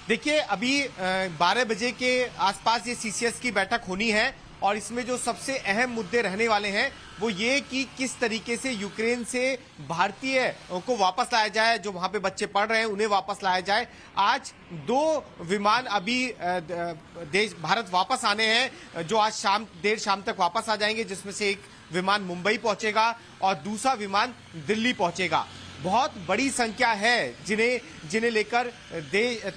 देखिए अभी 12 बजे के आसपास ये सीसीएस की बैठक होनी है और इसमें जो सबसे अहम मुद्दे रहने वाले हैं वो ये कि किस तरीके से यूक्रेन से भारतीय को वापस लाया जाए, जो वहां पे बच्चे पढ़ रहे हैं उन्हें वापस लाया जाए। आज 2 विमान अभी देश भारत वापस आने हैं, जो आज देर शाम तक वापस आ जाएंगे, जिसमें से एक विमान मुंबई पहुंचेगा और दूसरा विमान दिल्ली पहुंचेगा। बहुत बड़ी संख्या है जिन्हें लेकर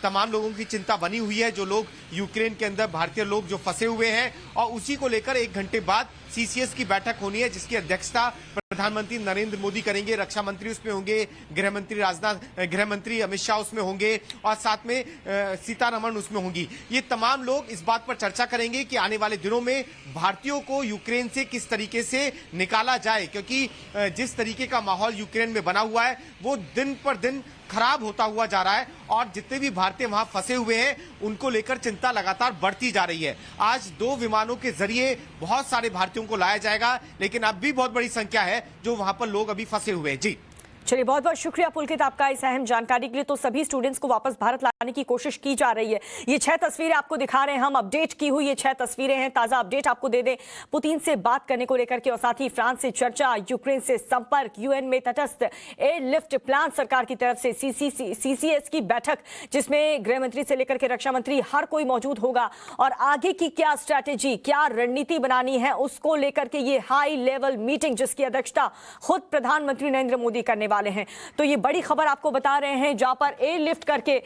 तमाम लोगों की चिंता बनी हुई है, जो लोग यूक्रेन के अंदर भारतीय लोग जो फंसे हुए हैं, और उसी को लेकर 1 घंटे बाद सीसीएस की बैठक होनी है, जिसकी अध्यक्षता प्रधानमंत्री नरेंद्र मोदी करेंगे। रक्षा मंत्री उसमें होंगे, गृह मंत्री अमित शाह उसमें होंगे और साथ में सीतारमण उसमें होंगी। ये तमाम लोग इस बात पर चर्चा करेंगे कि आने वाले दिनों में भारतीयों को यूक्रेन से किस तरीके से निकाला जाए, क्योंकि जिस तरीके का माहौल यूक्रेन में बना हुआ है वो दिन पर दिन खराब होता हुआ जा रहा है और जितने भी भारतीय वहां फंसे हुए हैं उनको लेकर चिंता लगातार बढ़ती जा रही है। आज 2 विमानों के जरिए बहुत सारे भारतीयों को लाया जाएगा, लेकिन अब भी बहुत बड़ी संख्या है जो वहां पर लोग अभी फंसे हुए हैं। जी चलिए, बहुत बहुत शुक्रिया पुलकित आपका इस अहम जानकारी के लिए। तो सभी स्टूडेंट्स को वापस भारत लाने की कोशिश की जा रही है। ये 6 तस्वीरें आपको दिखा रहे हैं हम, अपडेट की हुई ये 6 तस्वीरें हैं। ताजा अपडेट आपको दे दें पुतिन से बात करने को लेकर के और साथ ही फ्रांस से चर्चा, यूक्रेन से संपर्क, यूएन में तटस्थ, एयरलिफ्ट प्लान सरकार की तरफ से, सीसीएस की बैठक जिसमें गृह मंत्री से लेकर के रक्षा मंत्री हर कोई मौजूद होगा और आगे की क्या स्ट्रैटेजी, क्या रणनीति बनानी है उसको लेकर के ये हाई लेवल मीटिंग जिसकी अध्यक्षता खुद प्रधानमंत्री नरेंद्र मोदी करने वाले हैं। तो ये बड़ी खबर आपको बता रहे हैं, जहां पर एयरलिफ्ट करके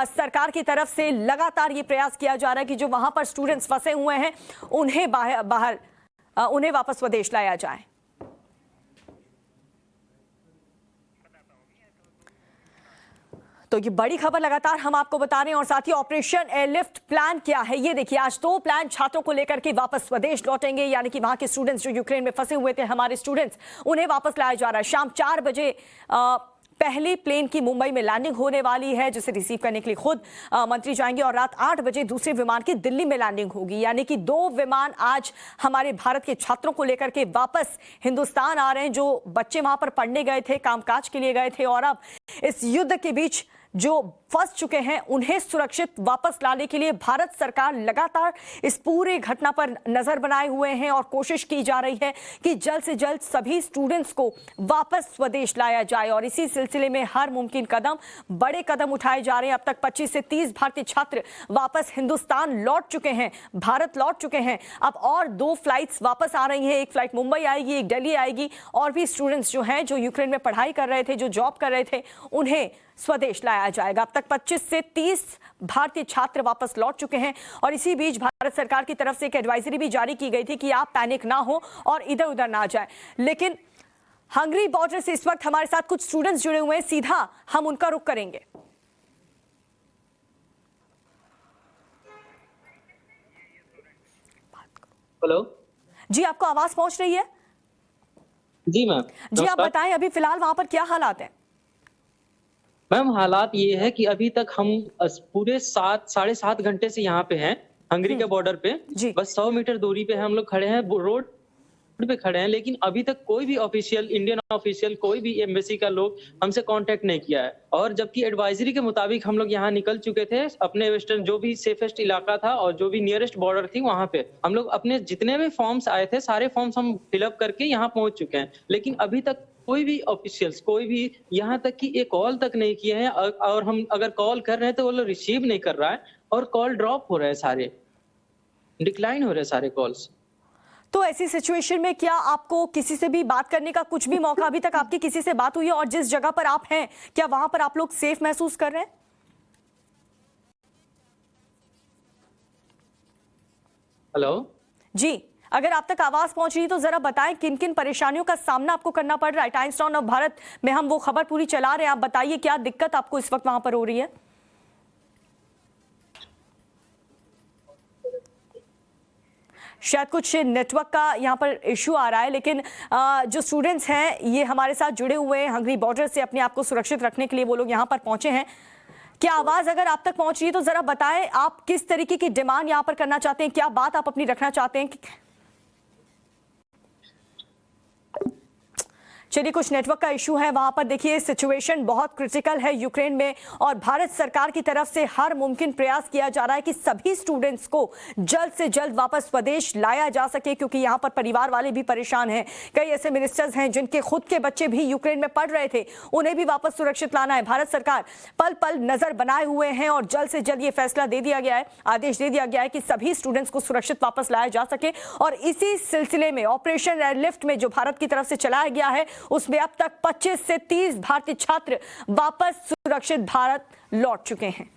सरकार की तरफ से लगातार ये प्रयास किया जा रहा है कि जो वहां पर स्टूडेंट्स फंसे हुए हैं उन्हें वापस स्वदेश लाया जाए। तो ये बड़ी खबर लगातार हम आपको बता रहे हैं और साथ ही ऑपरेशन एयरलिफ्ट प्लान क्या है ये देखिए। आज 2 प्लान छात्रों को लेकर के वापस स्वदेश लौटेंगे, यानी कि वहां के स्टूडेंट्स जो यूक्रेन में फंसे हुए थे, हमारे स्टूडेंट्स, उन्हें वापस लाया जा रहा है। शाम 4 बजे पहली प्लेन की मुंबई में लैंडिंग होने वाली है, जिसे रिसीव करने के लिए खुद मंत्री जाएंगे और रात 8 बजे दूसरे विमान की दिल्ली में लैंडिंग होगी। यानी कि 2 विमान आज हमारे भारत के छात्रों को लेकर के वापस हिंदुस्तान आ रहे हैं, जो बच्चे वहां पर पढ़ने गए थे, कामकाज के लिए गए थे और अब इस युद्ध के बीच जो फंस चुके हैं उन्हें सुरक्षित वापस लाने के लिए भारत सरकार लगातार इस पूरे घटना पर नजर बनाए हुए हैं और कोशिश की जा रही है कि जल्द से जल्द सभी स्टूडेंट्स को वापस स्वदेश लाया जाए। और इसी सिलसिले में हर मुमकिन बड़े कदम उठाए जा रहे हैं। अब तक 25 से 30 भारतीय छात्र वापस हिंदुस्तान लौट चुके हैं, भारत लौट चुके हैं। अब और 2 फ्लाइट्स वापस आ रही हैं, एक फ्लाइट मुंबई आएगी, एक दिल्ली आएगी। और भी स्टूडेंट्स जो हैं, जो यूक्रेन में पढ़ाई कर रहे थे, जो जॉब कर रहे थे, उन्हें स्वदेश लाया जाएगा। अब तक 25 से 30 भारतीय छात्र वापस लौट चुके हैं और इसी बीच भारत सरकार की तरफ से एक एडवाइजरी भी जारी की गई थी कि आप पैनिक ना हो और इधर उधर ना जाए। लेकिन हंगरी बॉर्डर से इस वक्त हमारे साथ कुछ स्टूडेंट्स जुड़े हुए हैं, सीधा हम उनका रुख करेंगे। हेलो जी, आपको आवाज पहुंच रही है? जी मैम जी, आप बताएं अभी फिलहाल वहां पर क्या हालात हैं? मैम हालात ये है कि अभी तक हम पूरे 7-7.5 घंटे से यहाँ पे हैं, हंगरी के बॉर्डर पे। बस 100 मीटर दूरी पे हम लोग खड़े हैं, रोड पे खड़े हैं, लेकिन अभी तक कोई भी ऑफिशियल, इंडियन ऑफिशियल, कोई भी एम्बेसी का लोग हमसे कांटेक्ट नहीं किया है। और जबकि एडवाइजरी के मुताबिक हम लोग यहाँ निकल चुके थे, अपने वेस्टर्न जो भी सेफेस्ट इलाका था और जो भी नियरेस्ट बॉर्डर थी वहां पे हम लोग अपने जितने भी फॉर्म्स आए थे सारे फॉर्म्स हम फिलअप करके यहाँ पहुंच चुके हैं। लेकिन अभी तक कोई भी ऑफिशियल्स, कोई भी यहाँ तक कि एक कॉल तक नहीं किए हैं और हम अगर कॉल कर रहे हैं तो वो लोग रिसीव नहीं कर रहा है और कॉल ड्रॉप हो रहे हैं, सारे डिक्लाइन हो रहे हैं सारे कॉल्स। तो ऐसी सिचुएशन में क्या आपको किसी से भी बात करने का कुछ भी मौका, अभी तक आपकी किसी से बात हुई है? और जिस जगह पर आप हैं क्या वहां पर आप लोग सेफ महसूस कर रहे हैं? हेलो जी, अगर आप तक आवाज पहुंच रही है तो जरा बताएं किन किन परेशानियों का सामना आपको करना पड़ रहा है। टाइम्स नाउ ऑफ भारत में हम वो खबर पूरी चला रहे हैं, आप बताइए क्या दिक्कत आपको इस वक्त वहां पर हो रही है? शायद कुछ नेटवर्क का यहाँ पर इशू आ रहा है, लेकिन जो स्टूडेंट्स हैं ये हमारे साथ जुड़े हुए हैं, हंगरी बॉर्डर से अपने आप को सुरक्षित रखने के लिए वो लोग यहाँ पर पहुंचे हैं। क्या आवाज अगर आप तक पहुंच रही है तो जरा बताएं आप किस तरीके की डिमांड यहाँ पर करना चाहते हैं, क्या बात आप अपनी रखना चाहते हैं? चलिए, कुछ नेटवर्क का इशू है वहां पर। देखिए, सिचुएशन बहुत क्रिटिकल है यूक्रेन में और भारत सरकार की तरफ से हर मुमकिन प्रयास किया जा रहा है कि सभी स्टूडेंट्स को जल्द से जल्द वापस स्वदेश लाया जा सके, क्योंकि यहां पर परिवार वाले भी परेशान हैं। कई ऐसे मिनिस्टर्स हैं जिनके खुद के बच्चे भी यूक्रेन में पढ़ रहे थे, उन्हें भी वापस सुरक्षित लाना है। भारत सरकार पल पल नजर बनाए हुए हैं और जल्द से जल्द ये फैसला दे दिया गया है, आदेश दे दिया गया है कि सभी स्टूडेंट्स को सुरक्षित वापस लाया जा सके। और इसी सिलसिले में ऑपरेशन एयरलिफ्ट में जो भारत की तरफ से चलाया गया है, उसमें अब तक 25 से 30 भारतीय छात्र वापस सुरक्षित भारत लौट चुके हैं।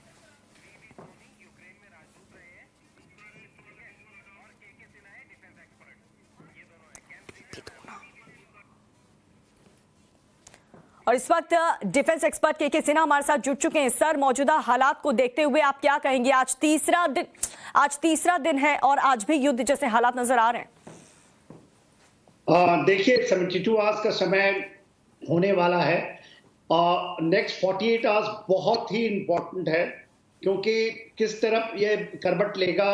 और इस वक्त डिफेंस एक्सपर्ट के सिन्हा हमारे साथ जुड़ चुके हैं। सर, मौजूदा हालात को देखते हुए आप क्या कहेंगे? आज तीसरा दिन है और आज भी युद्ध जैसे हालात नजर आ रहे हैं। देखिए, 72 आवर्स का समय होने वाला है और नेक्स्ट 48 आवर्स बहुत ही इंपॉर्टेंट है, क्योंकि किस तरफ ये करवट लेगा।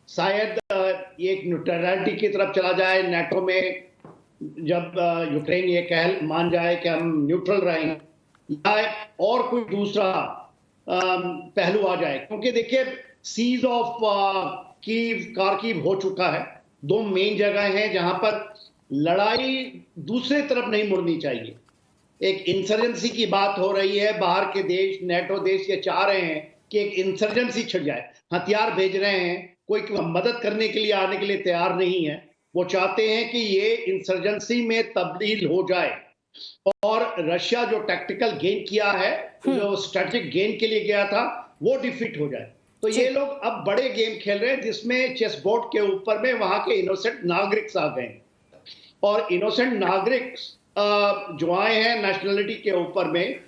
शायद ये एक न्यूट्रलिटी की तरफ चला जाए नेटो में, जब यूक्रेन ये कह मान जाए कि हम न्यूट्रल रहेंगे, या और कोई दूसरा पहलू आ जाए। क्योंकि देखिए, सीज ऑफ कीव, कारकीव हो चुका है। दो मेन जगह हैं जहां पर लड़ाई दूसरे तरफ नहीं मुड़नी चाहिए। एक इंसर्जेंसी की बात हो रही है, बाहर के देश, नेटो देश ये चाह रहे हैं कि एक इंसर्जेंसी छिड़ जाए, हथियार भेज रहे हैं, कोई मदद करने के लिए आने के लिए तैयार नहीं है। वो चाहते हैं कि ये इंसर्जेंसी में तब्दील हो जाए और रशिया जो टैक्टिकल गेन किया है, जो स्ट्रेटेजिक गेन के लिए गया था, वो डिफीट हो जाए। तो ये लोग अब बड़े गेम खेल रहे हैं, जिसमें चेस बोर्ड के ऊपर में वहां के इनोसेंट नागरिक आ गए और इनोसेंट नागरिक जो आए हैं नेशनलिटी के ऊपर में।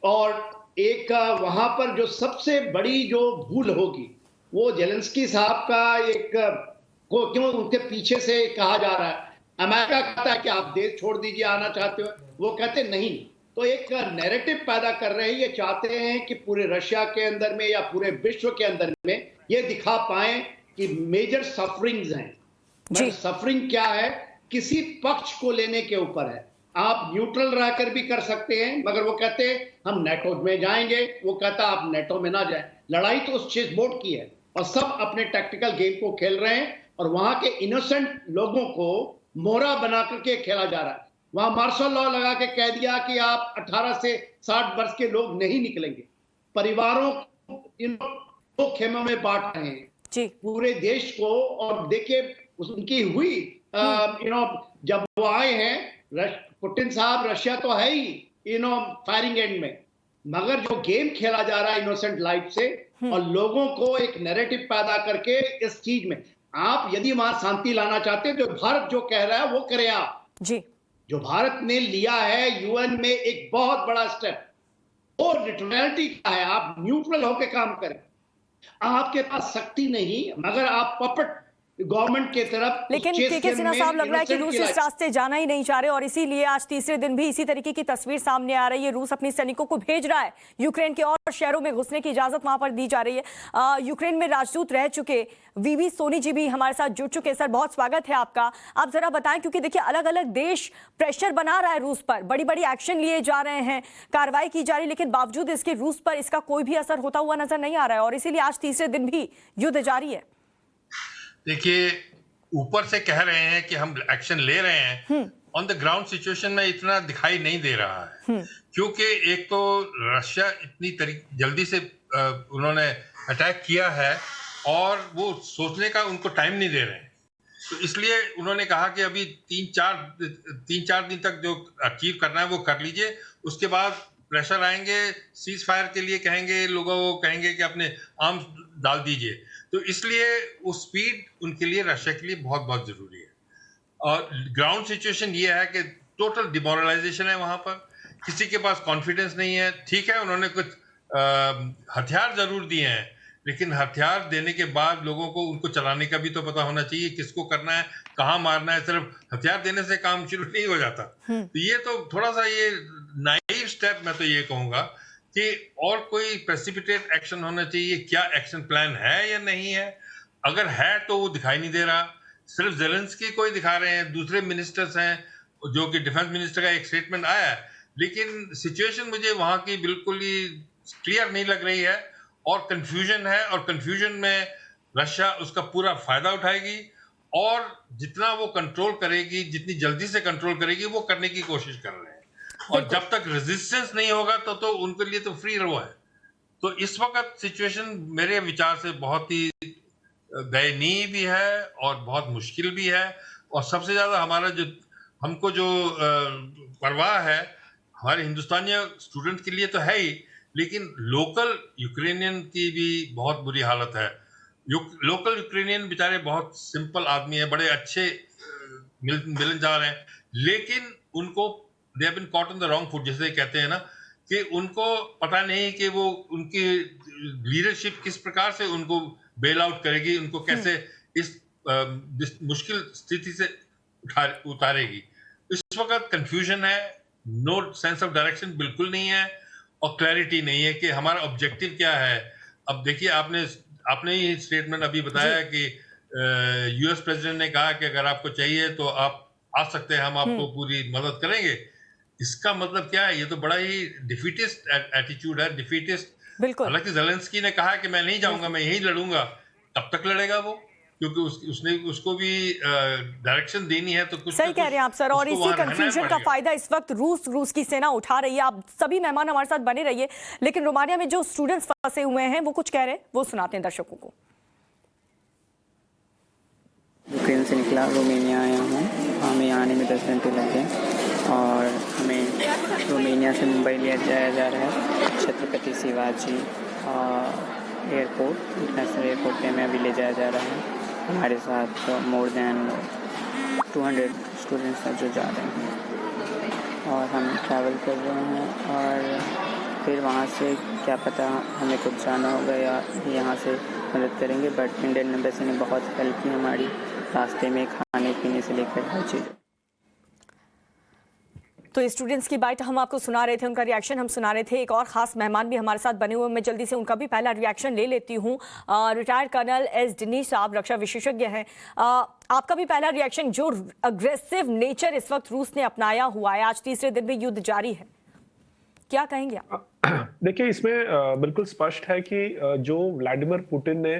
और एक वहां पर जो सबसे बड़ी जो भूल होगी, वो जेलेंस्की साहब का एक को क्यों उनके पीछे से कहा जा रहा है, अमेरिका कहता है कि आप देश छोड़ दीजिए, आना चाहते हो, वो कहते नहीं। तो एक नैरेटिव पैदा कर रहे हैं। ये चाहते हैं कि पूरे रशिया के अंदर में या पूरे विश्व के अंदर में ये दिखा पाए कि मेजर सफरिंग्स हैं। सफरिंग क्या है? किसी पक्ष को लेने के ऊपर है। आप न्यूट्रल रहकर भी कर सकते हैं, मगर वो कहते हैं हम नेटो में जाएंगे, वो कहता है आप नेटो में ना जाएं। लड़ाई तो उस चेस बोर्ड की है और सब अपने टैक्टिकल गेम को खेल रहे हैं और वहां के इनोसेंट लोगों को मोहरा बना करके खेला जा रहा है। वहां मार्शल लॉ लगा के कह दिया कि आप 18 से 60 वर्ष के लोग नहीं निकलेंगे। परिवारों को इन दो खेमों में बांट रहे हैं पूरे देश को। और देखिए, उनकी हुई जब वो आए हैं, पुतिन साहब रशिया तो है ही फायरिंग एंड में, मगर जो गेम खेला जा रहा है इनोसेंट लाइफ से और लोगों को एक नैरेटिव पैदा करके इस चीज में, आप यदि वहां शांति लाना चाहते हैं तो भारत जो कह रहा है वो करें आप जी। जो भारत ने लिया है यूएन में एक बहुत बड़ा स्टेप, वो न्यूट्रलिटी का है। आप न्यूट्रल होकर काम करें। आपके पास शक्ति नहीं, मगर आप पपट गवर्नमेंट की तरफ। लेकिन के सिन्हा साहब, लग रहा है कि रूस इस रास्ते जाना ही नहीं चाह रहे और इसीलिए आज तीसरे दिन भी इसी तरीके की तस्वीर सामने आ रही है। रूस अपने सैनिकों को भेज रहा है, यूक्रेन के और शहरों में घुसने की इजाजत वहां पर दी जा रही है। यूक्रेन में राजदूत रह चुके वीवी सोनी जी भी हमारे साथ जुड़ चुके। सर, बहुत स्वागत है आपका। आप जरा बताएं, क्योंकि देखिए अलग अलग देश प्रेशर बना रहा है रूस पर, बड़ी बड़ी एक्शन लिए जा रहे हैं, कार्रवाई की जा रही है, लेकिन बावजूद इसके रूस पर इसका कोई भी असर होता हुआ नजर नहीं आ रहा है और इसीलिए आज तीसरे दिन भी युद्ध जारी है। देखिए, ऊपर से कह रहे हैं कि हम एक्शन ले रहे हैं, ऑन द ग्राउंड सिचुएशन में इतना दिखाई नहीं दे रहा है। क्योंकि एक तो रशिया इतनी जल्दी से उन्होंने अटैक किया है और वो सोचने का उनको टाइम नहीं दे रहे हैं। तो इसलिए उन्होंने कहा कि अभी तीन चार दिन तक जो अचीव करना है वो कर लीजिए, उसके बाद प्रेशर आएंगे, सीज फायर के लिए कहेंगे, लोगों को कहेंगे कि अपने आर्म्स डाल दीजिए। तो इसलिए वो स्पीड उनके लिए, रशिया के लिए बहुत बहुत जरूरी है। और ग्राउंड सिचुएशन ये है कि टोटल डिमोरलाइजेशन है वहां पर, किसी के पास कॉन्फिडेंस नहीं है। ठीक है, उन्होंने कुछ हथियार जरूर दिए हैं, लेकिन हथियार देने के बाद लोगों को उनको चलाने का भी तो पता होना चाहिए, किसको करना है, कहाँ मारना है। सिर्फ हथियार देने से काम शुरू नहीं हो जाता। तो ये तो थोड़ा सा ये नाइव स्टेप, मैं तो ये कहूंगा कि और कोई प्रेसिपिटेट एक्शन होना चाहिए। क्या एक्शन प्लान है या नहीं है? अगर है तो वो दिखाई नहीं दे रहा, सिर्फ ज़ेलेंस्की को ही दिखा रहे हैं। दूसरे मिनिस्टर्स हैं, जो कि डिफेंस मिनिस्टर का एक स्टेटमेंट आया है, लेकिन सिचुएशन मुझे वहां की बिल्कुल ही क्लियर नहीं लग रही है और कंफ्यूजन है, और कंफ्यूजन में रशिया उसका पूरा फायदा उठाएगी और जितना वो कंट्रोल करेगी, जितनी जल्दी से कंट्रोल करेगी, वो करने की कोशिश कर रहे हैं। और जब तक रेजिस्टेंस नहीं होगा तो उनके लिए तो फ्री रो है। तो इस वक्त सिचुएशन मेरे विचार से बहुत ही दयनीय भी है और बहुत मुश्किल भी है। और सबसे ज्यादा हमको जो परवाह है हमारे हिंदुस्तानी स्टूडेंट के लिए तो है ही, लेकिन लोकल यूक्रेनियन की भी बहुत बुरी हालत है। लोकल यूक्रेनियन बेचारे बहुत सिंपल आदमी है, बड़े अच्छे मिलन जा रहे हैं, लेकिन उनको they have been caught on the wrong foot, जैसे कहते हैं ना, कि उनको पता नहीं कि वो उनकी लीडरशिप किस प्रकार से उनको बेल आउट करेगी, उनको कैसे इस मुश्किल स्थिति से उतारेगी। इस वक्त कंफ्यूजन है, नो सेंस ऑफ डायरेक्शन बिल्कुल नहीं है और क्लैरिटी नहीं है कि हमारा ऑब्जेक्टिव क्या है। अब देखिए, आपने ही स्टेटमेंट अभी बताया कि यूएस प्रेसिडेंट ने कहा कि अगर आपको चाहिए तो आप आ सकते हैं, हम आपको पूरी मदद करेंगे। इसका मतलब क्या है? ये तो बड़ा ही डिफीटिस्ट एटीट्यूड है, डिफीटिस्ट। हालांकि ज़ेलेंस्की ने कहा कि मैं नहीं जाऊंगा, मैं यही लड़ूंगा। कब तक लड़ेगा वो? क्योंकि उसने उसको भी डायरेक्शन देनी है, तो कुछ सही कह रहे हैं आप सर। और इसी कंफ्यूजन का फायदा इस वक्त रूस की सेना उठा रही है। आप सभी मेहमान हमारे साथ बने रहिए, लेकिन रोमानिया में जो स्टूडेंट्स फंसे हुए हैं वो कुछ कह रहे हैं, वो सुनाते हैं दर्शकों को। यूक्रेन से निकला, रोमानिया आया हूँ। हमें आने में 10 घंटे लग गए और हमें रोमानिया से मुंबई ले जाया जा रहा है। Chhatrapati Shivaji airport, international airport पे हमें अभी ले जाया जा रहा है। हमारे साथ मोर देन 200 स्टूडेंट्स हैं जो जा रहे हैं और हम ट्रैवल कर रहे हैं। और फिर वहाँ से क्या पता हमें कुछ जाना होगा या यहाँ से मदद करेंगे, बट इंडियन एम्बेसी ने बहुत हेल्प की हमारी, रास्ते में खाने पीने से लेकर हर चीज़। तो स्टूडेंट्स की बाइट हम आपको सुना रहे थे, उनका रिएक्शन हम सुना रहे थे। एक और खास मेहमान भी हमारे साथ बने हुए, मैं जल्दी से उनका भी पहला रिएक्शन ले लेती हूँ। रिटायर्ड कर्नल एस दिनेश साहब, रक्षा विशेषज्ञ हैं। आपका भी पहला रिएक्शन, जो अग्रेसिव नेचर इस वक्त रूस ने अपनाया हुआ है, आज तीसरे दिन भी युद्ध जारी है, क्या कहेंगे आप? देखिए, इसमें बिल्कुल स्पष्ट है कि जो व्लादिमीर पुतिन ने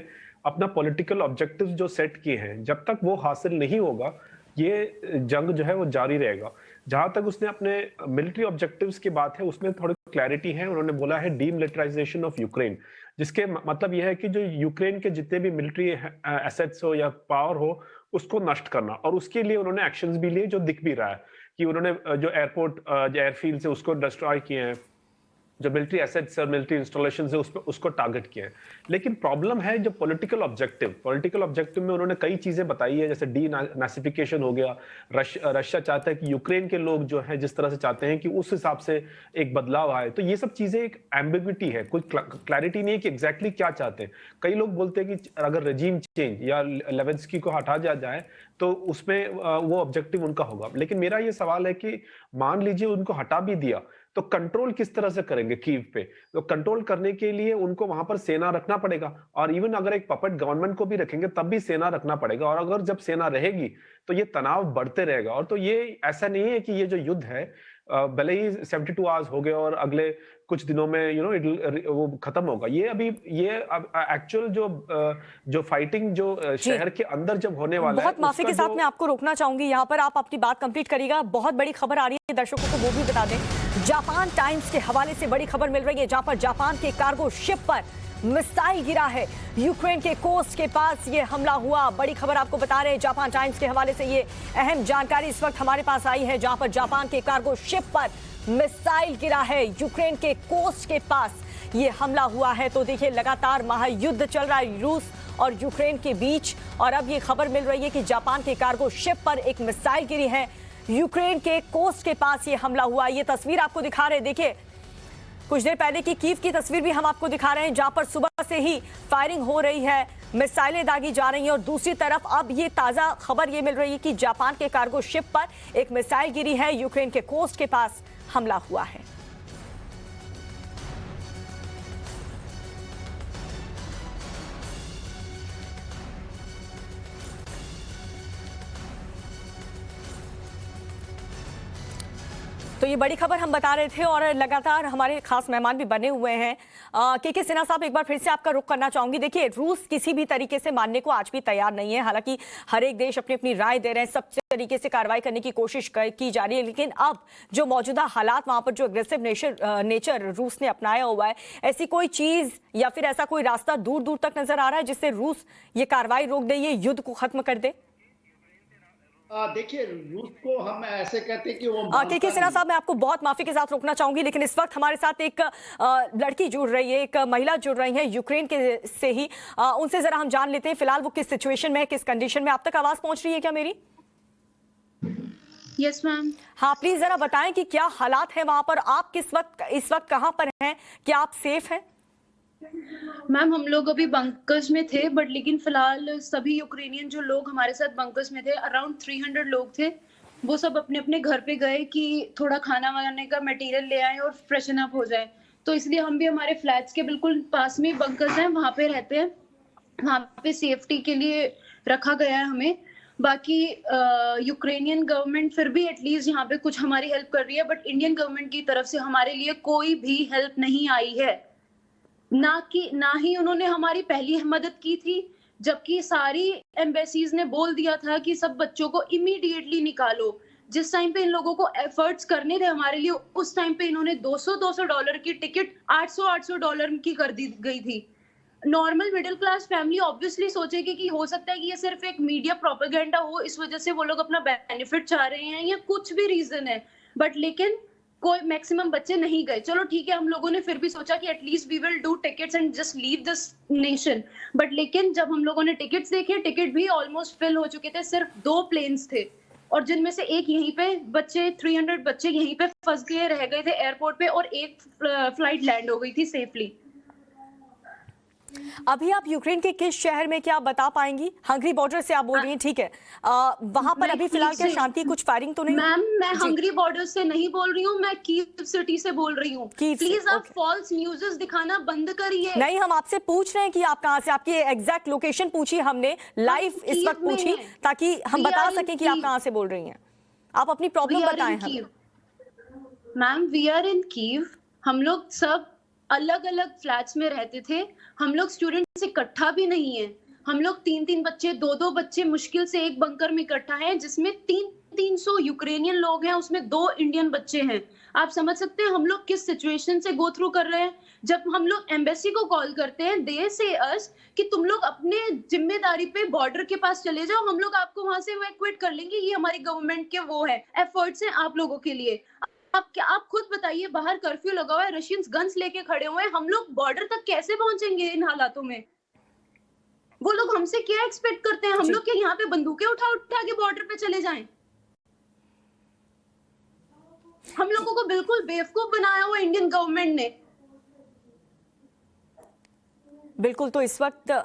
अपना पॉलिटिकल ऑब्जेक्टिव जो सेट किए हैं, जब तक वो हासिल नहीं होगा ये जंग जो है वो जारी रहेगा। जहां तक उसने अपने मिलिट्री ऑब्जेक्टिव्स की बात है, उसमें थोड़ी क्लैरिटी है। उन्होंने बोला है डीमिलिटराइजेशन ऑफ यूक्रेन, जिसके मतलब यह है कि जो यूक्रेन के जितने भी मिलिट्री एसेट्स हो या पावर हो, उसको नष्ट करना। और उसके लिए उन्होंने एक्शंस भी लिए, जो दिख भी रहा है कि उन्होंने जो एयरपोर्ट, एयरफील्ड से उसको डिस्ट्रॉय किए हैं, जो मिलिट्री एसेट्स और मिलिट्री इंस्टॉलेशन है उसको टारगेट किया है। लेकिन प्रॉब्लम है जो पॉलिटिकल ऑब्जेक्टिव में उन्होंने कई चीजें बताई है, जैसे डीनासिफिकेशन हो गया। रशिया चाहता है कि यूक्रेन के लोग जो है जिस तरह से चाहते हैं कि उस हिसाब से एक बदलाव आए। तो ये सब चीजें एक एम्बिग्विटी है, कोई क्लैरिटी नहीं है कि एग्जैक्टली क्या चाहते हैं। कई लोग बोलते हैं कि अगर रेजिम चेंज या लेविन्स्की को हटा दिया जाए तो उसमें वो ऑब्जेक्टिव उनका होगा। लेकिन मेरा ये सवाल है कि मान लीजिए उनको हटा भी दिया तो कंट्रोल किस तरह से करेंगे कीव पे? तो कंट्रोल करने के लिए उनको वहां पर सेना रखना पड़ेगा, और इवन अगर एक पपेट गवर्नमेंट को भी रखेंगे तब भी सेना रखना पड़ेगा। और अगर जब सेना रहेगी तो ये तनाव बढ़ते रहेगा। और तो ये ऐसा नहीं है कि ये जो युद्ध है भले ही 72 आवर्स हो गए और अगले कुछ दिनों में वो खत्म होगा। ये अभी ये एक्चुअल जो फाइटिंग जो शहर के अंदर जब होने वाला है, बहुत माफी के साथ मैं आपको रोकना चाहूंगी यहाँ पर, आप अपनी बात कंप्लीट करिएगा। बहुत बड़ी खबर आ रही है, दर्शकों को वो भी बता दें। जापान टाइम्स के हवाले से बड़ी खबर मिल रही है, जहां पर जापान के कार्गो शिप पर मिसाइल गिरा है। यूक्रेन के कोस्ट के पास ये हमला हुआ, बड़ी खबर आपको बता रहे हैं। जापान टाइम्स के हवाले से ये अहम जानकारी इस वक्त हमारे पास आई है, जहां पर जापान के कार्गो शिप पर मिसाइल गिरा है। यूक्रेन के कोस्ट के पास ये हमला हुआ है। तो देखिए, लगातार महायुद्ध चल रहा है रूस और यूक्रेन के बीच, और अब ये खबर मिल रही है कि जापान के कार्गो शिप पर एक मिसाइल गिरी है। यूक्रेन के कोस्ट के पास ये हमला हुआ। ये तस्वीर आपको दिखा रहे हैं, देखिए कुछ देर पहले की कीव की तस्वीर भी हम आपको दिखा रहे हैं, जहां पर सुबह से ही फायरिंग हो रही है, मिसाइलें दागी जा रही हैं। और दूसरी तरफ अब ये ताजा खबर ये मिल रही है कि जापान के कार्गो शिप पर एक मिसाइल गिरी है, यूक्रेन के कोस्ट के पास हमला हुआ है। ये बड़ी खबर हम बता रहे थे और लगातार हमारे खास मेहमान भी बने हुए हैं। के सिन्हा साहब, एक बार फिर से आपका रुख करना चाहूंगी। देखिए, रूस किसी भी तरीके से मानने को आज भी तैयार नहीं है। हालांकि हर एक देश अपनी अपनी राय दे रहे हैं, सब तरीके से कार्रवाई करने की कोशिश की जा रही है, लेकिन अब जो मौजूदा हालात, वहां पर जो एग्रेसिव नेचर रूस ने अपनाया हुआ है, ऐसी कोई चीज या फिर ऐसा कोई रास्ता दूर दूर तक नजर आ रहा है जिससे रूस ये कार्रवाई रोक दे, ये युद्ध को खत्म कर दे? देखिए, रूस को हम ऐसे कहते हैं कि वो के सिन्हा साहब, मैं आपको बहुत माफी के साथ रोकना चाहूंगी, लेकिन इस वक्त हमारे साथ एक लड़की जुड़ रही है, एक महिला जुड़ रही है यूक्रेन के से ही। उनसे जरा हम जान लेते हैं फिलहाल वो किस सिचुएशन में है, किस कंडीशन में। आप तक आवाज पहुंच रही है क्या मेरी? Yes ma'am. हाँ, प्लीज जरा बताएं कि क्या हालात है वहां पर, आप इस वक्त कहां पर हैं, क्या आप सेफ हैं? मैम, हम लोग अभी बंकर्स में थे, बट लेकिन फिलहाल सभी यूक्रेनियन जो लोग हमारे साथ बंकर्स में थे, अराउंड 300 लोग थे, वो सब अपने अपने घर पे गए कि थोड़ा खाना वाने का मटेरियल ले आए और फ्रेशन अप हो जाए। तो इसलिए हम भी हमारे फ्लैट्स के बिल्कुल पास में बंकर्स हैं, वहां पे रहते हैं। वहां पे सेफ्टी के लिए रखा गया है हमें। बाकी यूक्रेनियन गवर्नमेंट फिर भी एटलीस्ट यहाँ पे कुछ हमारी हेल्प कर रही है, बट इंडियन गवर्नमेंट की तरफ से हमारे लिए कोई भी हेल्प नहीं आई है। ना ही उन्होंने हमारी पहली मदद की थी, जबकि सारी एम्बेसीज ने बोल दिया था कि सब बच्चों को इमीडिएटली निकालो। जिस टाइम पे इन लोगों को एफर्ट्स करने थे हमारे लिए, उस टाइम पे इन्होंने $200 की टिकट $800 की कर दी गई थी। Normal middle class family obviously सोचेगी कि हो सकता है कि ये सिर्फ एक मीडिया प्रोपेगेंडा हो, इस वजह से वो लोग अपना बेनिफिट चाह रहे हैं या कुछ भी रीजन है, बट लेकिन कोई मैक्सिमम बच्चे नहीं गए। चलो ठीक है, हम लोगों ने फिर भी सोचा कि at least we will do tickets and just leave this nation, but लेकिन जब हम लोगों ने टिकट्स देखे, टिकट भी ऑलमोस्ट फिल हो चुके थे। सिर्फ 2 प्लेन्स थे और जिनमें से एक यहीं पे बच्चे 300 बच्चे यहीं पे फंस गए, रह गए थे एयरपोर्ट पे, और एक फ्लाइट लैंड हो गई थी सेफली। अभी आप यूक्रेन के किस शहर में, क्या आप बता पाएंगी? हंगरी बॉर्डर से आप बोल रही हैं, ठीक है। वहां पर अभी फिलहाल क्या शांति, कुछ फायरिंग तो नहीं? मैम, मैं हंगरी बॉर्डर से नहीं बोल रही हूँ, मैं कीव सिटी से बोल रही हूँ। प्लीज आप फॉल्स न्यूज़ दिखाना बंद करिए। नहीं, हम आपसे पूछ रहे हैं कि आप कहाँ से, आपकी एग्जैक्ट लोकेशन पूछी हमने, लाइव इस वक्त पूछी, ताकि हम बता सकें कि आप कहाँ से बोल रही हैं। आप अपनी प्रॉब्लम बताएं हमें। Ma'am, we are in Kyiv. हम लोग सब अलग अलग फ्लैट्स में रहते थे। हम लोग स्टूडेंट्स इकट्ठा भी नहीं है। हम लोग 3-3 बच्चे, 2-2 बच्चे मुश्किल से एक बंकर में इकट्ठा है, जिसमें 300 यूक्रेनियन लोग हैं, उसमें 2 इंडियन बच्चे हैं। आप समझ सकते हैं हम लोग किस सिचुएशन से गो थ्रू कर रहे हैं। जब हम लोग एम्बेसी को कॉल करते हैं, दे से अस कि तुम लोग अपने जिम्मेदारी पे बॉर्डर के पास चले जाओ, हम लोग आपको वहां से इवैक्यूएट कर लेंगे, ये हमारी गवर्नमेंट के वो है एफर्ट्स हैं आप लोगों के लिए। आप खुद बताइए, बाहर कर्फ्यू लगा हुआ है, रशियंस गन्स लेके खड़े हुए हैं, हम लोग बॉर्डर तक कैसे पहुंचेंगे इन हालातों में? वो लोग हमसे क्या एक्सपेक्ट करते हैं? हम लोग क्या यहाँ पे बंदूकें उठा के बॉर्डर पे चले जाएं? हम लोगों को बिल्कुल बेवकूफ बनाया हुआ इंडियन गवर्नमेंट ने। बिल्कुल। तो इस वक्त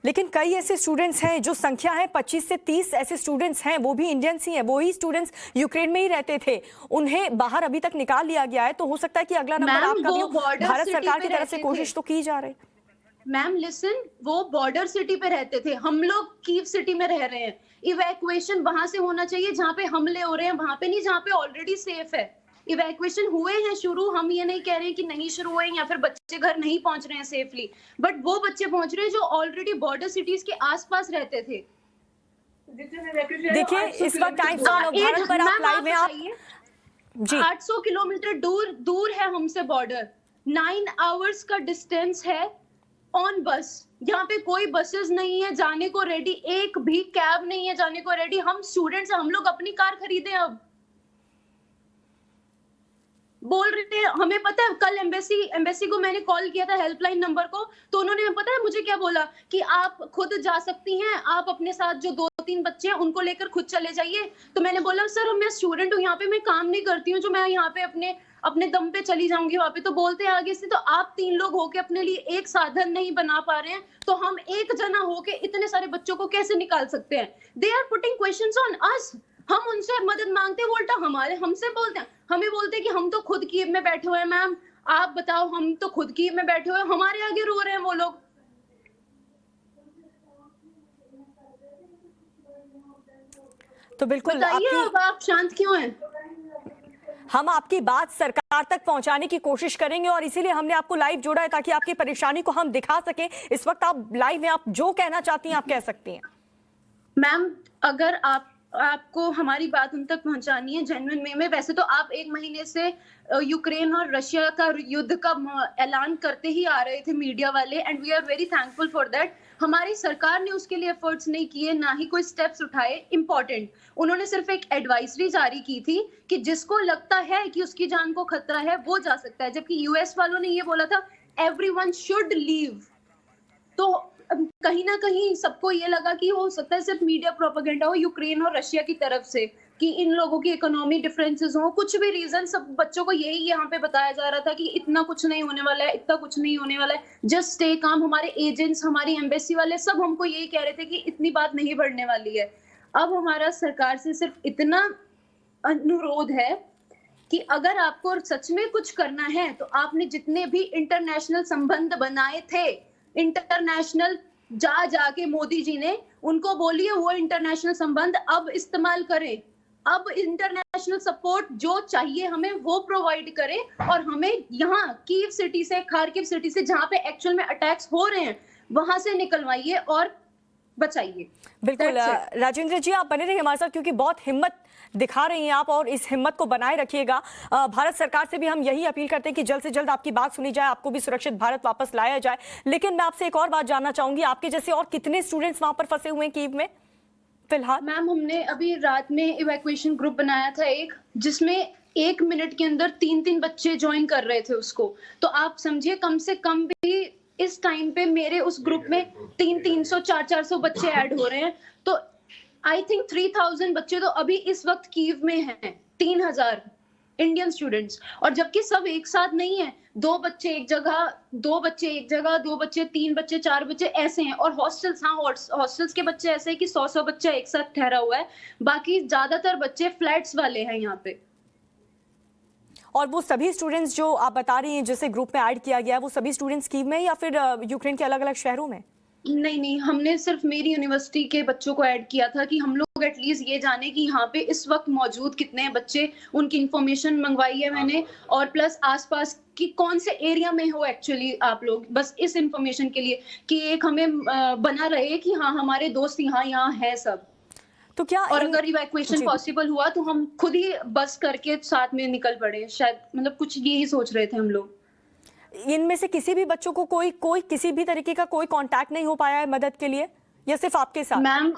लेकिन कई ऐसे स्टूडेंट्स हैं, जो संख्या है 25 से 30 ऐसे स्टूडेंट्स हैं, वो भी इंडियंस ही हैं, वो ही स्टूडेंट्स यूक्रेन में ही रहते थे, उन्हें बाहर अभी तक निकाल लिया गया है। तो हो सकता है कि अगला नंबर आपका भी, भारत सरकार की तरफ से कोशिश तो की जा रही। मैम लिसन, वो बॉर्डर सिटी पे रहते थे, हम लोग कीव सिटी में रह रहे हैं। इवैक्यूएशन वहां से होना चाहिए जहाँ पे हमले हो रहे हैं, वहां पे नहीं जहाँ पे ऑलरेडी सेफ है। इवैक्यूएशन हुए हैं शुरू, हम ये नहीं कह रहे हैं कि नहीं शुरू हुए या फिर बच्चे घर नहीं पहुंच रहे हैं सेफली, बट वो बच्चे पहुंच रहे हैं जो ऑलरेडी बॉर्डर सिटीज के आसपास रहते थे। देखिए, इस वक्त टाइम्स ऑफ भारत पर आप लाइव हैं, आप जी 800 किलोमीटर दूर है हमसे बॉर्डर, 9 आवर्स का डिस्टेंस है ऑन बस। यहाँ पे कोई बसेस नहीं है जाने को रेडी, एक भी कैब नहीं है जाने को रेडी। हम स्टूडेंट्स, हम लोग अपनी कार खरीदे, अब बोल रहे थे। हमें पता है, कल एम्बेसी को मैंने कॉल किया था, हेल्पलाइन नंबर को, तो उन्होंने पता है मुझे क्या बोला कि आप खुद जा सकती हैं, आप अपने साथ जो 2-3 बच्चे हैं उनको लेकर खुद चले जाइए। तो मैंने बोला सर, मैं स्टूडेंट हूँ, यहाँ पे मैं काम नहीं करती हूँ जो मैं यहाँ पे अपने दम पे चली जाऊंगी वहां पे। तो बोलते हैं आगे से, तो आप 3 लोग होके अपने लिए एक साधन नहीं बना पा रहे हैं, तो हम एक जना होके इतने सारे बच्चों को कैसे निकाल सकते हैं? They are putting questions on us. हम उनसे मदद मांगते हैं, उल्टा हमसे बोलते हैं, हमें बोलते हैं कि हम तो खुद कीव में बैठे हुए हैं। मैम आप बताओ, हम तो खुद कीव में बैठे हुए हैं, हमारे आगे रो रहे हैं वो लोग। तो बिल्कुल बताइए, अब आप शांत क्यों हैं? हम आपकी बात सरकार तक पहुंचाने की कोशिश करेंगे और इसीलिए हमने आपको लाइव जोड़ा है ताकि आपकी परेशानी को हम दिखा सकें। इस वक्त आप लाइव में आप जो कहना चाहती हैं आप कह सकती हैं। मैम, अगर आपको हमारी बात उन तक पहुंचानी है जेन्युइन वे में, वैसे तो आप 1 महीने से यूक्रेन और रशिया का युद्ध का ऐलान करते ही आ रहे थे मीडिया वाले, and we are very thankful for that. हमारी सरकार ने उसके लिए एफर्ट्स नहीं किए, ना ही कोई स्टेप्स उठाए इम्पोर्टेंट। उन्होंने सिर्फ एक एडवाइजरी जारी की थी कि जिसको लगता है कि उसकी जान को खतरा है वो जा सकता है, जबकि यूएस वालों ने ये बोला था एवरीवन शुड लीव। तो कहीं ना कहीं सबको ये लगा कि हो सकता है सिर्फ मीडिया प्रोपेगेंडा हो यूक्रेन और रशिया की तरफ से कि इन लोगों की इकोनॉमी डिफरेंसेस हो, कुछ भी रीजन, सब बच्चों को यही यहाँ पे बताया जा रहा था कि इतना कुछ नहीं होने वाला है, इतना कुछ नहीं होने वाला है, जस्ट स्टे काम। हमारे एजेंट्स, हमारी एम्बेसी वाले सब हमको यही कह रहे थे कि इतनी बात नहीं बढ़ने वाली है। अब हमारा सरकार से सिर्फ इतना अनुरोध है कि अगर आपको सच में कुछ करना है तो आपने जितने भी इंटरनेशनल संबंध बनाए थे, इंटरनेशनल जाके मोदी जी ने उनको बोलिए वो इंटरनेशनल संबंध अब इस्तेमाल करें। अब इंटरनेशनल सपोर्ट जो चाहिए हमें वो प्रोवाइड करें और हमें यहाँ कीव सिटी से, खार्किव सिटी से, जहाँ पे एक्चुअल में अटैक्स हो रहे हैं, वहां से निकलवाइए और बचाइए। बिल्कुल राजेंद्र जी, आप बने रहिए हमारे साथ क्योंकि बहुत हिम्मत दिखा रही हैं आप और इस हिम्मत को बनाए रखिएगा। भारत सरकार से भी हम यही अपील करते हैं कि जल्द से जल्द आपकी बात सुनी जाए, आपको भी सुरक्षित भारत वापस लाया जाए। लेकिन मैं आपसे एक और बात जानना चाहूंगी, आपके जैसे और कितने स्टूडेंट्स वहां पर फंसे हुए हैं कीव में फिलहाल? मैम, हमने अभी रात में इवैक्यूएशन ग्रुप बनाया था एक, जिसमें 1 मिनट के अंदर 3-3 बच्चे ज्वाइन कर रहे थे उसको। तो आप समझिए कम से कम भी इस टाइम पे मेरे उस ग्रुप में 300, 400 बच्चे ऐड हो रहे हैं। तो आई थिंक 3000 बच्चे तो अभी इस वक्त कीव में हैं, 3000 इंडियन स्टूडेंट्स, और जबकि सब एक साथ नहीं है, 2 बच्चे एक जगह, 2 बच्चे एक जगह, 2 बच्चे, 3 बच्चे, 4 बच्चे ऐसे हैं। और हॉस्टल्स, हाँ हॉस्टल्स के बच्चे ऐसे हैं कि 100 बच्चा एक साथ ठहरा हुआ है, बाकी ज्यादातर बच्चे फ्लैट्स वाले हैं यहाँ पे। और वो सभी स्टूडेंट्स जो आप बता रही हैं जिसे ग्रुप में ऐड किया गया है, वो सभी स्टूडेंट्स कीव में या फिर यूक्रेन के अलग अलग शहरों में? नहीं, हमने सिर्फ मेरी यूनिवर्सिटी के बच्चों को ऐड किया था कि हम लोग एटलीस्ट ये जाने कि यहाँ पे इस वक्त मौजूद कितने हैं बच्चे, उनकी इंफॉर्मेशन मंगवाई है मैंने, और प्लस आसपास कि कौन से एरिया में हो एक्चुअली आप लोग, बस इस इंफॉर्मेशन के लिए कि एक हमें बना रहे कि हाँ हमारे दोस्त यहाँ है सब। तो क्या और अगर इवैक्यूएशन पॉसिबल हुआ तो हम खुद ही बस करके साथ में निकल पड़े, शायद, मतलब कुछ यही सोच रहे थे हम लोग। इनमें से किसी भी बच्चों को कोई किसी भी तरीके का कोई कांटेक्ट नहीं हो पाया है मदद के लिए, या सिर्फ आपके साथ? मैम,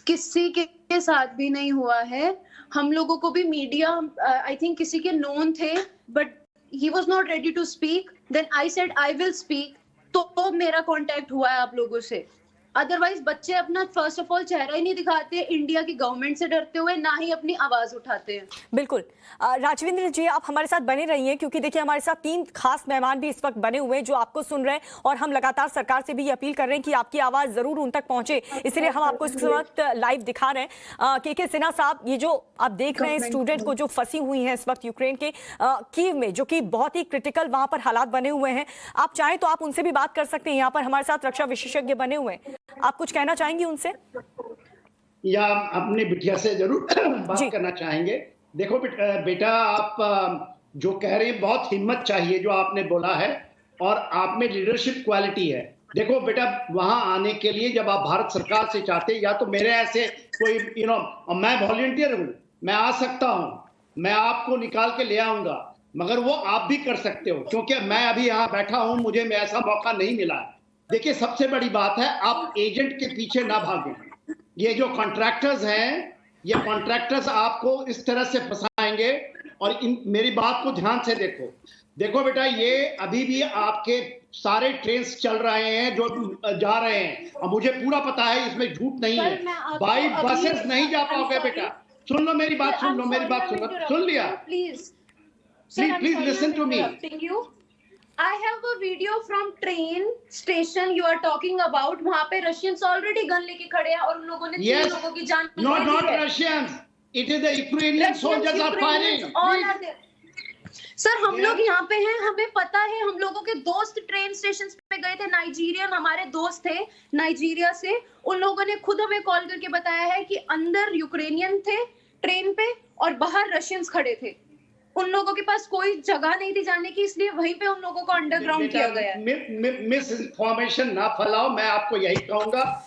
किसी के साथ भी नहीं हुआ है। हम लोगों को भी मीडिया, आई थिंक किसी के नोन थे, but he was not ready to speak, then I said I will speak, तो मेरा कांटेक्ट हुआ है आप लोगों से। अदरवाइज बच्चे अपना फर्स्ट ऑफ ऑल चेहरा ही नहीं दिखाते, इंडिया की गवर्नमेंट से डरते हुए, ना ही अपनी आवाज उठाते हैं। बिल्कुल राजविंद्र जी, आप हमारे साथ बने रहिए क्योंकि देखिए हमारे साथ 3 खास मेहमान भी इस वक्त बने हुए हैं जो आपको सुन रहे हैं, और हम लगातार सरकार से भी ये अपील कर रहे हैं कि आपकी आवाज जरूर उन तक पहुंचे, इसलिए हम आपको इस वक्त लाइव दिखा रहे हैं। के सिन्हा साहब, ये जो आप देख रहे हैं स्टूडेंट को जो फंसी हुई है इस वक्त यूक्रेन के कीव में, जो कि बहुत ही क्रिटिकल वहां पर हालात बने हुए हैं, आप चाहें तो आप उनसे भी बात कर सकते हैं। यहाँ पर हमारे साथ रक्षा विशेषज्ञ बने हुए हैं, आप कुछ कहना चाहेंगे उनसे? या अपनी बिटिया से जरूर बात करना चाहेंगे। देखो बेटा, आप जो कह रहे हैं बहुत हिम्मत चाहिए जो आपने बोला है, और आप में लीडरशिप क्वालिटी है। देखो बेटा, वहां आने के लिए जब आप भारत सरकार से चाहते, या तो मेरे ऐसे कोई मैं वॉलंटियर हूं, मैं आ सकता हूं, मैं आपको निकाल के ले आऊंगा, मगर वो आप भी कर सकते हो, क्योंकि मैं अभी यहाँ बैठा हूं, मुझे ऐसा मौका नहीं मिला है। देखिए, सबसे बड़ी बात है आप एजेंट के पीछे ना भागें। ये जो कॉन्ट्रैक्टर्स हैं, ये कॉन्ट्रैक्टर्स आपको इस तरह से फंसाएंगे, और मेरी बात को ध्यान से देखो बेटा, ये अभी भी आपके सारे ट्रेन्स चल रहे हैं जो जा रहे हैं, और मुझे पूरा पता है इसमें झूठ नहीं है। बाई बसेस नहीं जा पाओगे बेटा। सुन लो मेरी बात, सुन लिया? Please listen to me. I have a video from train station you are talking about. वहाँ पे Russians already गन लेके खड़े हैं और उन लोगों ने 3 लोगों की जान ली है। Not Russians. It is the Ukrainian soldiers are firing. Sir, हम लोग यहाँ पे हैं, हमें पता है। हम लोगों के दोस्त ट्रेन स्टेशन पे गए थे, नाइजीरियन हमारे दोस्त थे नाइजीरिया से, उन लोगों ने खुद हमें कॉल करके बताया है कि अंदर यूक्रेनियन थे ट्रेन पे और बाहर रशियंस खड़े थे। उन लोगों के पास कोई जगह नहीं थी जाने की, इसलिए वहीं पे उन लोगों को अंडरग्राउंड किया गया है। मिस इन्फॉर्मेशन ना फैलाओ, मैं आपको यही कहूंगा।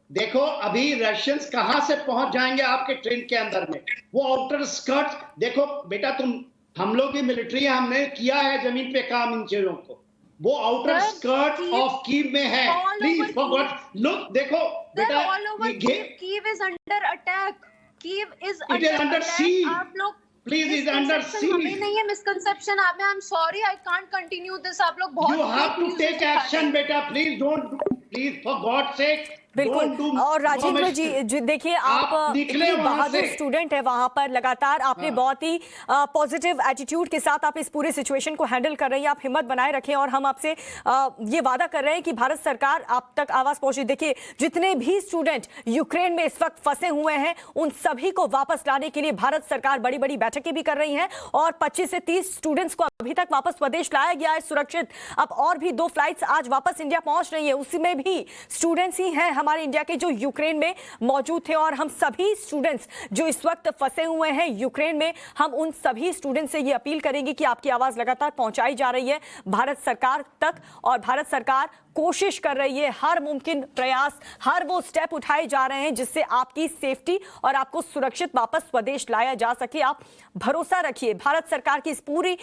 देखो अभी रशियंस कहां से पहुंच जाएंगे आपके ट्रेन के अंदर में, वो आउटर स्कर्ट। देखो बेटा, हम लोग की मिलिट्री है, हमने किया है जमीन पे काम इन चीजों को। वो आउटर स्कर्ट ऑफ कीव में है। प्लीज फॉर गॉड लुक, देखो बेटा, Kyiv is under attack, Kyiv is under seize. आप लोग प्लीज इज अंडर सीज। हमें नहीं है मिसकंसेप्शन आप में। I am sorry, I can't continue this. आप लोग बहुत you have to take action बेटा, please don't, please for God sake. बिल्कुल। और राजेंद्र जी देखिए, आप इतने बहादुर स्टूडेंट है, वहां पर लगातार आपने बहुत ही पॉजिटिव एटीट्यूड के साथ आप इस पूरे सिचुएशन को हैंडल कर रही हैं। आप हिम्मत बनाए रखें और हम आपसे ये वादा कर रहे हैं कि भारत सरकार आप तक आवाज पहुंचे। देखिए, जितने भी स्टूडेंट यूक्रेन में इस वक्त फंसे हुए हैं, उन सभी को वापस लाने के लिए भारत सरकार बड़ी बड़ी बैठकें भी कर रही है और 25 से 30 स्टूडेंट्स को अभी तक वापस स्वदेश लाया गया है सुरक्षित। अब और भी 2 फ्लाइट्स आज वापस इंडिया पहुंच रही है, उसमें भी स्टूडेंट्स ही हैं हमारे इंडिया के जो यूक्रेन में मौजूद थे। और हम सभी स्टूडेंट्स जो इस वक्त फंसे हुए हैं यूक्रेन में, हम उन सभी स्टूडेंट्स से ये अपील करेंगे कि आपकी आवाज लगातार पहुंचाई जा रही है भारत सरकार तक, और भारत सरकार कोशिश कर रही है, हर मुमकिन प्रयास, हर वो स्टेप उठाए जा रहे हैं जिससे आपकी सेफ्टी और आपको सुरक्षित वापस स्वदेश लाया जा सके। आप भरोसा रखिए, भारत सरकार की इस पूरी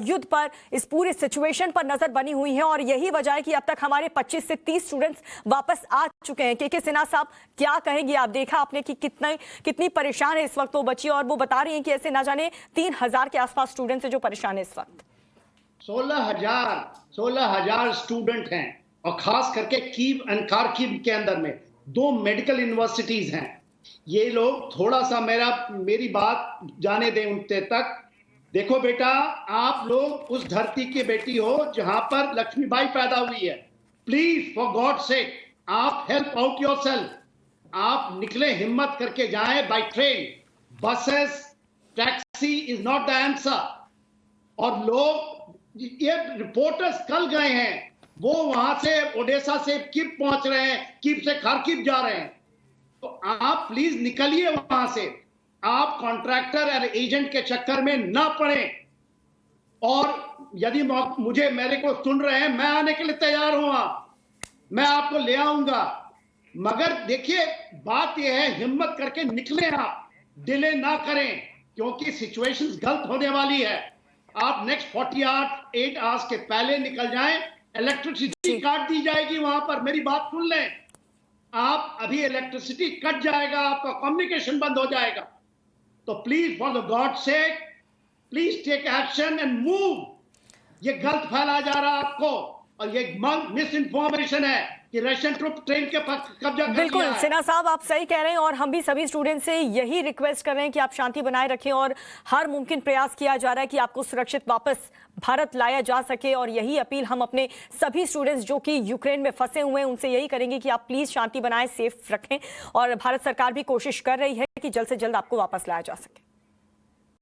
युद्ध पर, इस पूरी सिचुएशन पर नजर बनी हुई है और यही वजह है कि अब तक हमारे 25 से 30 स्टूडेंट्स वापस आ चुके हैं। के सिन्हा साहब, क्या कहेंगे आप? देखा आपने कि कितनी परेशान है इस वक्त वो बच्ची, और वो बता रही हैं कि ऐसे ना जाने 3000 के आसपास स्टूडेंट्स हैं जो परेशान है इस वक्त। 16,000 स्टूडेंट हैं, और खास करके कीव और खार्किव के अंदर में 2 मेडिकल यूनिवर्सिटीज हैं। ये लोग थोड़ा सा मेरी बात जाने दें उनते तक। देखो बेटा, आप लोग उस धरती की बेटी हो जहां पर लक्ष्मीबाई पैदा हुई है। प्लीज फॉर गॉड सेक, आप हेल्प आउट योरसेल्फ। आप निकले, हिम्मत करके जाएं by train. Buses, taxi is not the answer. और लोग, ये रिपोर्टर्स कल गए हैं, वो वहां से ओडेसा से कीव पहुंच रहे हैं, कीव से खार्किव जा रहे हैं। तो आप प्लीज निकलिए वहां से। आप कॉन्ट्रैक्टर और एजेंट के चक्कर में ना पड़े। और यदि मेरे को सुन रहे हैं, मैं आने के लिए तैयार हूं, मैं आपको ले आऊंगा। मगर देखिए, बात यह है, हिम्मत करके निकले, आप डिले ना करें, क्योंकि सिचुएशंस गलत होने वाली है। आप नेक्स्ट 48 आवर्स के पहले निकल जाएं। इलेक्ट्रिसिटी काट दी जाएगी वहां पर, मेरी बात सुन लें। आप अभी इलेक्ट्रिसिटी कट जाएगा, आपका कम्युनिकेशन बंद हो जाएगा। तो please for the god sake, please take action and move. ये गलत फैला जा रहा है आपको, और ये मिस इन्फॉर्मेशन है कि रशियन ट्रुप ट्रेन के पास कब्जा कर लिया है। बिल्कुल सिन्हा साहब, आप सही कह रहे हैं और हम भी सभी स्टूडेंट से यही रिक्वेस्ट कर रहे हैं कि आप शांति बनाए रखें और हर मुमकिन प्रयास किया जा रहा है कि आपको सुरक्षित वापस भारत लाया जा सके। और यही अपील हम अपने सभी स्टूडेंट्स जो कि यूक्रेन में फंसे हुए हैं उनसे यही करेंगे कि आप प्लीज शांति बनाएं, सेफ रखें, और भारत सरकार भी कोशिश कर रही है कि जल्द से जल्द आपको वापस लाया जा सके।